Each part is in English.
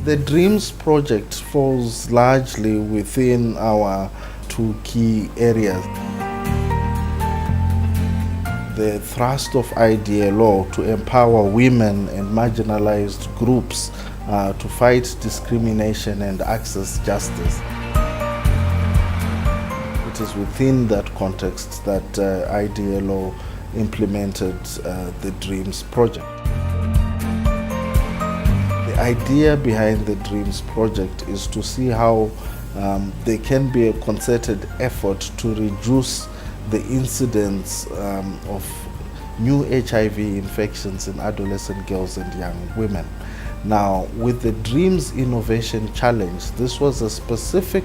The DREAMS project falls largely within our two key areas. The thrust of IDLO to empower women and marginalized groups to fight discrimination and access justice. It is within that context that IDLO implemented the DREAMS project. The idea behind the DREAMS project is to see how there can be a concerted effort to reduce the incidence of new HIV infections in adolescent girls and young women. Now, with the DREAMS Innovation Challenge, this was a specific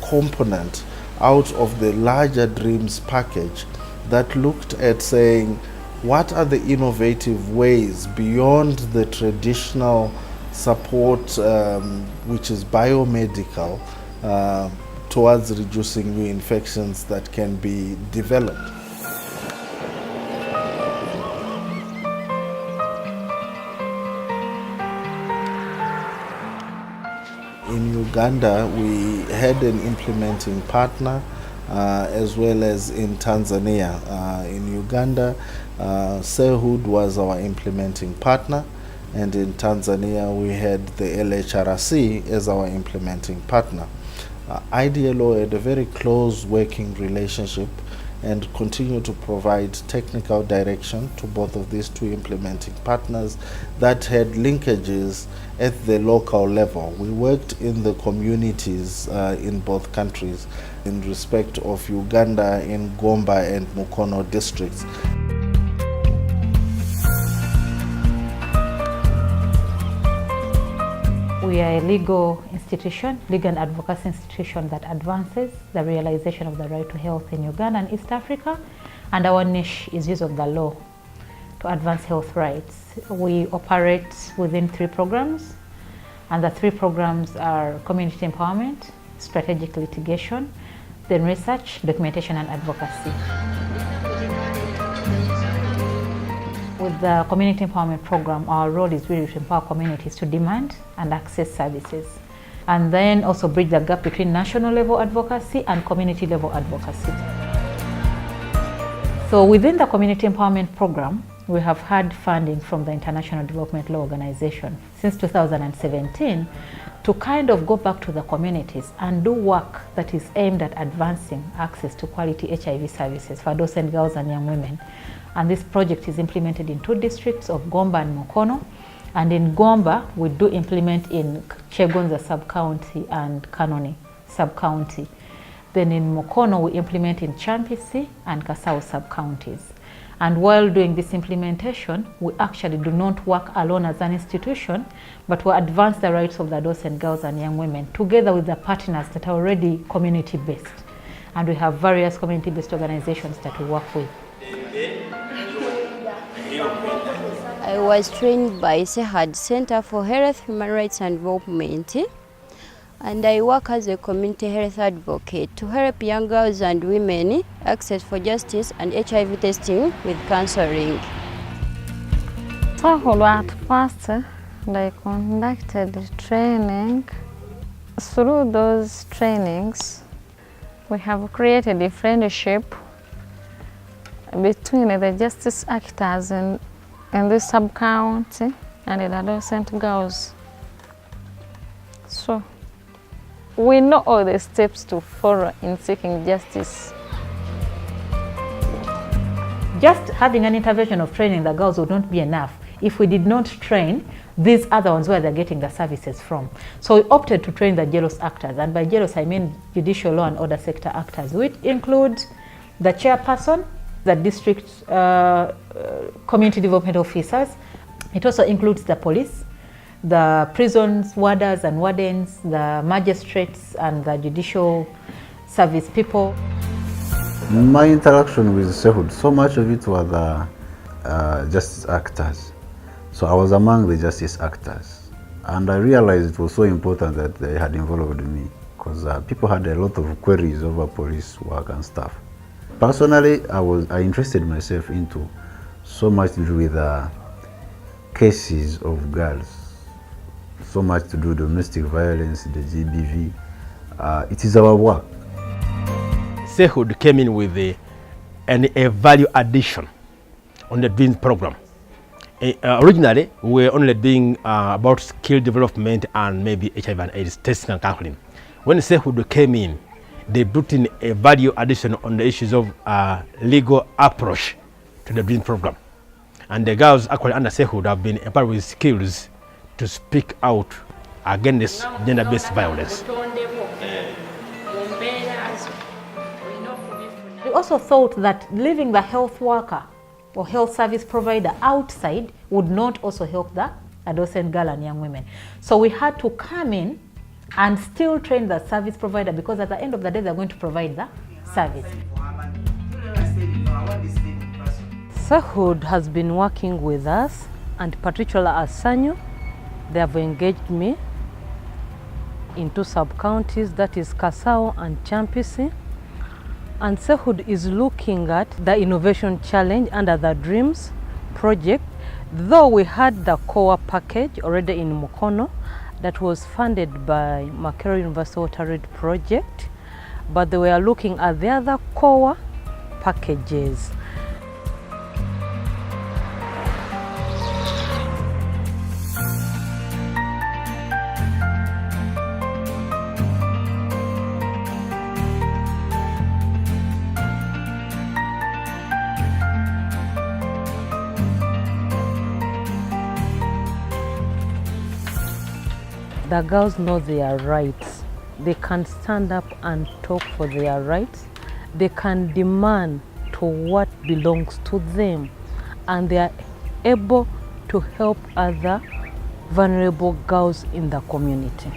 component out of the larger DREAMS package that looked at saying, what are the innovative ways beyond the traditional support, which is biomedical, towards reducing new infections that can be developed. In Uganda, we had an implementing partner, as well as in Tanzania. In Uganda, Sehud was our implementing partner, and in Tanzania we had the LHRC as our implementing partner. IDLO had a very close working relationship and continue to provide technical direction to both of these two implementing partners that had linkages at the local level. We worked in the communities in both countries in respect of Uganda in Gomba and Mukono districts. We are a legal institution, legal and advocacy institution that advances the realization of the right to health in Uganda and East Africa, and our niche is use of the law to advance health rights. We operate within 3 programs, and the 3 programs are community empowerment, strategic litigation, then research, documentation and advocacy. With the Community Empowerment Program, our role is really to empower communities to demand and access services, and then also bridge the gap between national level advocacy and community level advocacy. So within the Community Empowerment Program, we have had funding from the International Development Law Organization since 2017 to kind of go back to the communities and do work that is aimed at advancing access to quality HIV services for adolescent girls and young women. And this project is implemented in 2 districts of Gomba and Mukono. And in Gomba, we do implement in Chegonza sub-county and Kanoni sub-county. Then in Mukono, we implement in Champisi and Kasau sub-counties. And while doing this implementation, we actually do not work alone as an institution, but we advance the rights of the adolescent girls and young women together with the partners that are already community-based. And we have various community-based organizations that we work with. I was trained by Sehud Center for Health, Human Rights and Development, and I work as a community health advocate to help young girls and women access for justice and HIV testing with counseling. So at first, I conducted training Through those trainings, we have created a friendship between the justice actors in the sub-county and the adolescent girls. So we know all the steps to follow in seeking justice. Just having an intervention of training the girls would not be enough if we did not train these other ones where they're getting the services from. So we opted to train the JLOS actors, and by JLOS I mean judicial law and order sector actors, which include the chairperson, the district community development officers. It also includes the police, the prisons, warders and wardens, the magistrates and the judicial service people. My interaction with SEHUD, so much of it was justice actors. So I was among the justice actors, and I realized it was so important that they had involved me, because people had a lot of queries over police work and stuff. Personally, I interested myself into so much to do with cases of girls, so much to do with domestic violence, the GBV. It is our work. SEHUD came in with a value addition on the DREAMS program. Originally, we were only doing about skill development and maybe HIV and AIDS testing and counseling. When SEHUD came in, they brought in a value addition on the issues of legal approach to the DREAMS program. And the girls actually under SEHUD have been empowered with skills to speak out against gender-based violence. We also thought that leaving the health worker or health service provider outside would not also help the adolescent girl and young women. So we had to come in and still train the service provider, because at the end of the day they're going to provide the service. SEHUD has been working with us, and particularly as SANU, they have engaged me in 2 sub-counties, that is Kasao and Champisi. And SEHUD is looking at the innovation challenge under the DREAMS project, though we had the COA package already in Mukono that was funded by Makerere University Water Read project, but they were looking at the other COA packages. The girls know their rights. They can stand up and talk for their rights. They can demand to what belongs to them, and they are able to help other vulnerable girls in the community.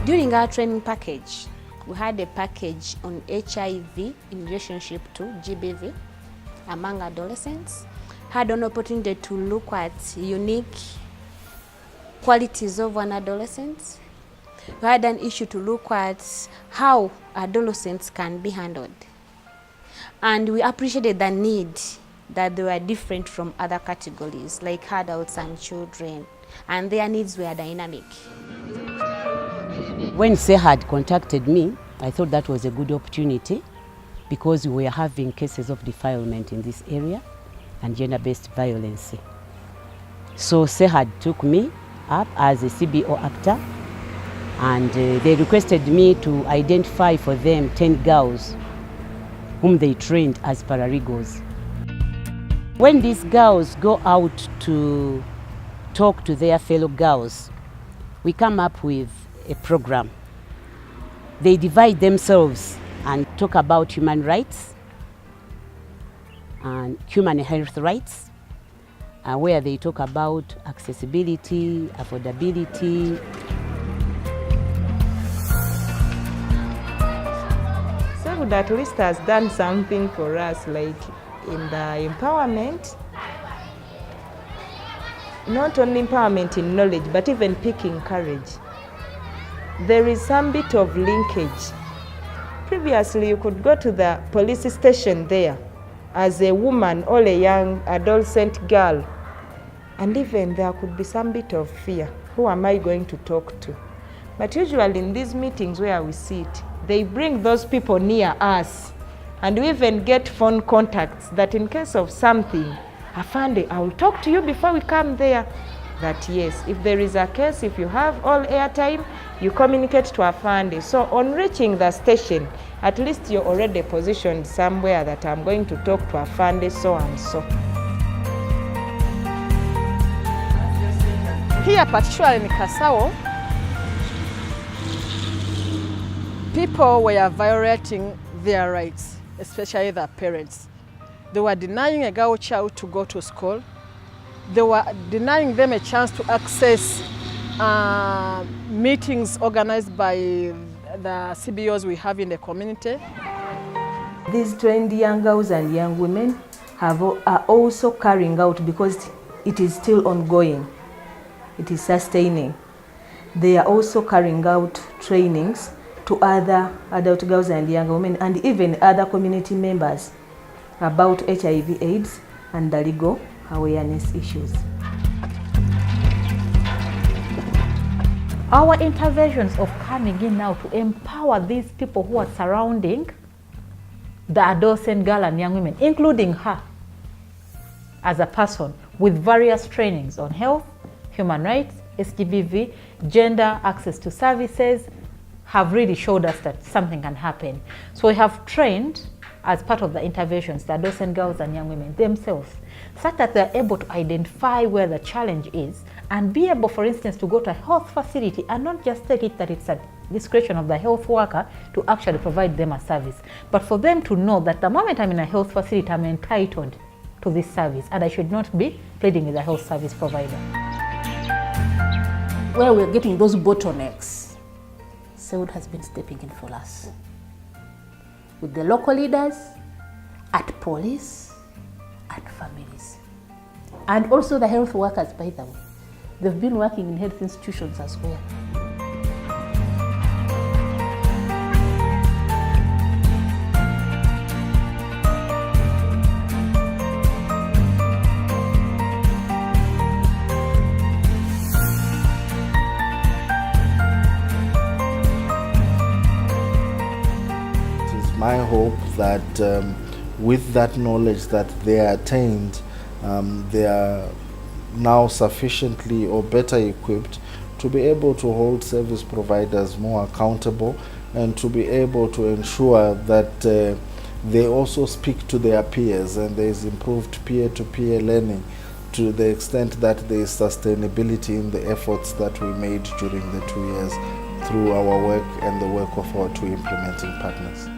During our training package, we had a package on HIV in relationship to GBV among adolescents. Had an opportunity to look at unique qualities of an adolescent. We had an issue to look at how adolescents can be handled. And we appreciated the need that they were different from other categories like adults and children, and their needs were dynamic. When SEHUD contacted me, I thought that was a good opportunity because we were having cases of defilement in this area and gender-based violence. So SEHUD took me up as a CBO actor, and they requested me to identify for them 10 girls whom they trained as paralegals. When these girls go out to talk to their fellow girls, we come up with a program. They divide themselves and talk about human rights and human health rights, where they talk about accessibility, affordability. SEHUD at least has done something for us, like in the empowerment, not only empowerment in knowledge, but even picking courage. There is some bit of linkage. Previously, you could go to the police station there as a woman or a young adolescent girl And even there could be some bit of fear. Who am I going to talk to? But usually in these meetings where we sit, they bring those people near us. And we even get phone contacts that in case of something, Afande, I will talk to you before we come there. That yes, if there is a case, if you have all airtime, you communicate to Afande. So on reaching the station, at least you're already positioned somewhere that I'm going to talk to Afande so and so. Here, particularly in Kasao, people were violating their rights, especially their parents. They were denying a girl child to go to school. They were denying them a chance to access meetings organized by the CBOs we have in the community. These trained young girls and young women are also carrying out, because it is still ongoing, it is sustaining. They are also carrying out trainings to other adult girls and young women and even other community members about HIV/AIDS and the legal awareness issues. Our interventions of coming in now to empower these people who are surrounding the adolescent girl and young women, including her as a person, with various trainings on health, human rights, SGBV, gender, access to services, have really showed us that something can happen. So we have trained, as part of the interventions, the adolescent girls and young women themselves, such that they're able to identify where the challenge is and be able, for instance, to go to a health facility and not just take it that it's at discretion of the health worker to actually provide them a service, but for them to know that the moment I'm in a health facility, I'm entitled to this service and I should not be pleading with a health service provider. Where we're getting those bottlenecks, SEHUD has been stepping in for us. With the local leaders, at police, at families. And also the health workers, by the way. They've been working in health institutions as well. My hope that with that knowledge that they attained, they are now sufficiently or better equipped to be able to hold service providers more accountable and to be able to ensure that they also speak to their peers and there is improved peer-to-peer learning to the extent that there is sustainability in the efforts that we made during the 2 years through our work and the work of our 2 implementing partners.